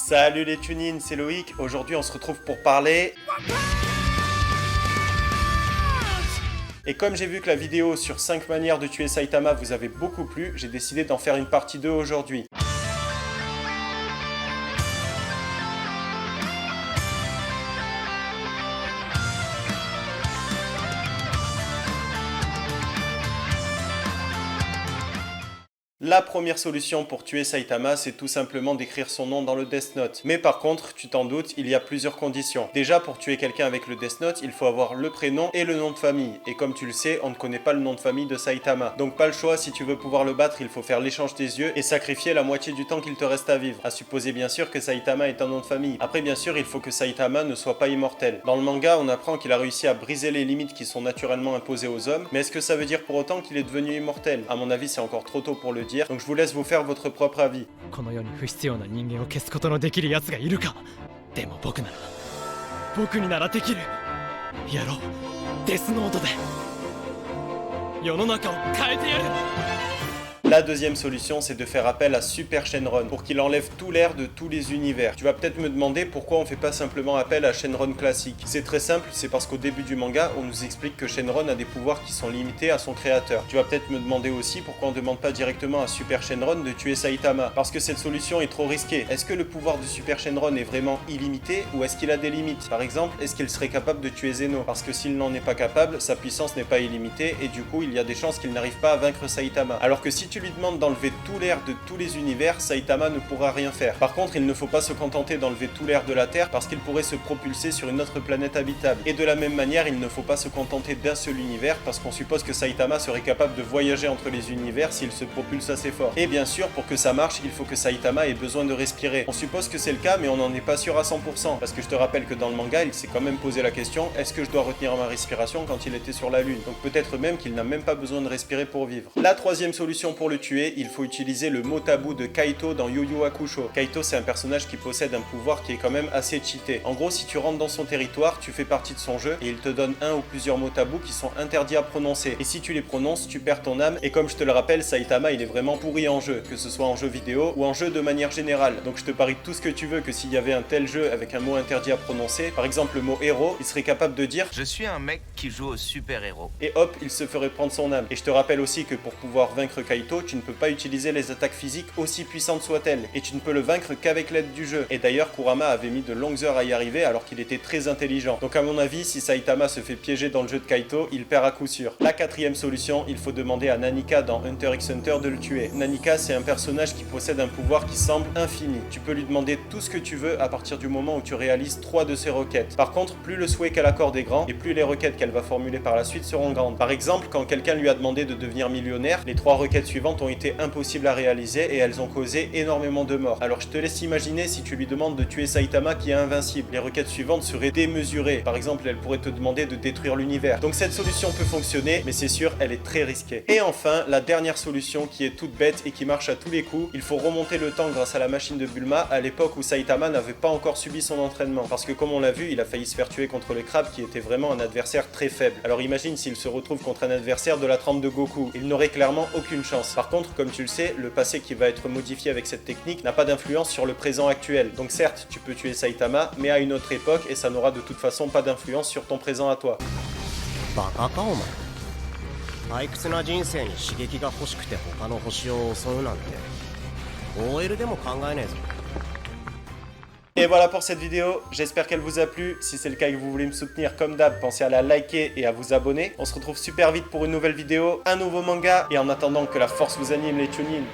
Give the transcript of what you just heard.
Salut les tunines, c'est Loïc. Aujourd'hui on se retrouve pour parler... Et comme j'ai vu que la vidéo sur 5 manières de tuer Saitama vous avait beaucoup plu, j'ai décidé d'en faire une partie 2 aujourd'hui. La première solution pour tuer Saitama, c'est tout simplement d'écrire son nom dans le Death Note. Mais par contre, tu t'en doutes, il y a plusieurs conditions. Déjà, pour tuer quelqu'un avec le Death Note, il faut avoir le prénom et le nom de famille. Et comme tu le sais, on ne connaît pas le nom de famille de Saitama. Donc pas le choix, si tu veux pouvoir le battre, il faut faire l'échange des yeux et sacrifier la moitié du temps qu'il te reste à vivre. À supposer bien sûr que Saitama est un nom de famille. Après bien sûr, il faut que Saitama ne soit pas immortel. Dans le manga, on apprend qu'il a réussi à briser les limites qui sont naturellement imposées aux hommes. Mais est-ce que ça veut dire pour autant qu'il est devenu immortel? À mon avis, c'est encore trop tôt pour le dire. Donc je vous laisse vous faire votre propre avis. この世に不必要な人間を消すことのできる奴がいるか。でも僕にならできる。やろう。デスノートで世の中を変えてやる。 La deuxième solution, c'est de faire appel à Super Shenron pour qu'il enlève tout l'air de tous les univers. Tu vas peut-être me demander pourquoi on fait pas simplement appel à Shenron classique. C'est très simple, c'est parce qu'au début du manga, on nous explique que Shenron a des pouvoirs qui sont limités à son créateur. Tu vas peut-être me demander aussi pourquoi on demande pas directement à Super Shenron de tuer Saitama. Parce que cette solution est trop risquée. Est-ce que le pouvoir de Super Shenron est vraiment illimité ou est-ce qu'il a des limites? Par exemple, est-ce qu'il serait capable de tuer Zeno? Parce que s'il n'en est pas capable, sa puissance n'est pas illimitée et du coup, il y a des chances qu'il n'arrive pas à vaincre Saitama. Alors que si tu lui demandes d'enlever tout l'air de tous les univers, Saitama ne pourra rien faire. Par contre, il ne faut pas se contenter d'enlever tout l'air de la Terre parce qu'il pourrait se propulser sur une autre planète habitable. Et de la même manière, il ne faut pas se contenter d'un seul univers parce qu'on suppose que Saitama serait capable de voyager entre les univers s'il se propulse assez fort. Et bien sûr, pour que ça marche, il faut que Saitama ait besoin de respirer. On suppose que c'est le cas, mais on n'en est pas sûr à 100%. Parce que je te rappelle que dans le manga, il s'est quand même posé la question, est-ce que je dois retenir ma respiration quand il était sur la Lune? Donc peut-être même qu'il n'a même pas besoin de respirer pour vivre. La troisième solution pour le tuer, il faut utiliser le mot tabou de Kaito dans Yu Yu Hakusho. Kaito, c'est un personnage qui possède un pouvoir qui est quand même assez cheaté. En gros, si tu rentres dans son territoire, tu fais partie de son jeu et il te donne un ou plusieurs mots tabous qui sont interdits à prononcer. Et si tu les prononces, tu perds ton âme. Et comme je te le rappelle, Saitama, il est vraiment pourri en jeu, que ce soit en jeu vidéo ou en jeu de manière générale. Donc je te parie tout ce que tu veux que s'il y avait un tel jeu avec un mot interdit à prononcer, par exemple le mot héros, il serait capable de dire « Je suis un mec qui joue au super-héros ». Et hop, il se ferait prendre son âme. Et je te rappelle aussi que pour pouvoir vaincre Kaito, tu ne peux pas utiliser les attaques physiques aussi puissantes soient-elles. Et tu ne peux le vaincre qu'avec l'aide du jeu. Et d'ailleurs, Kurama avait mis de longues heures à y arriver alors qu'il était très intelligent. Donc à mon avis, si Saitama se fait piéger dans le jeu de Kaito, il perd à coup sûr. La quatrième solution, il faut demander à Nanika dans Hunter x Hunter de le tuer. Nanika, c'est un personnage qui possède un pouvoir qui semble infini. Tu peux lui demander tout ce que tu veux à partir du moment où tu réalises 3 de ses requêtes. Par contre, plus le souhait qu'elle accorde est grand, et plus les requêtes qu'elle va formuler par la suite seront grandes. Par exemple, quand quelqu'un lui a demandé de devenir millionnaire, les 3 requêtes suivantes ont été impossibles à réaliser et elles ont causé énormément de morts. Alors je te laisse imaginer si tu lui demandes de tuer Saitama qui est invincible. Les requêtes suivantes seraient démesurées. Par exemple, elle pourrait te demander de détruire l'univers. Donc cette solution peut fonctionner, mais c'est sûr, elle est très risquée. Et enfin, la dernière solution qui est toute bête et qui marche à tous les coups, il faut remonter le temps grâce à la machine de Bulma à l'époque où Saitama n'avait pas encore subi son entraînement. Parce que comme on l'a vu, il a failli se faire tuer contre le crabe qui était vraiment un adversaire très faible. Alors imagine s'il se retrouve contre un adversaire de la trempe de Goku. Il n'aurait clairement aucune chance. Par contre, comme tu le sais, le passé qui va être modifié avec cette technique n'a pas d'influence sur le présent actuel. Donc certes, tu peux tuer Saitama, mais à une autre époque et ça n'aura de toute façon pas d'influence sur ton présent à toi. バカかお前。退屈な人生に刺激が欲しくて他の星を襲うなんて OL でも考えねえぞ。 Et voilà pour cette vidéo, j'espère qu'elle vous a plu. Si c'est le cas et que vous voulez me soutenir comme d'hab, pensez à la liker et à vous abonner. On se retrouve super vite pour une nouvelle vidéo, un nouveau manga. Et en attendant que la force vous anime les tunines.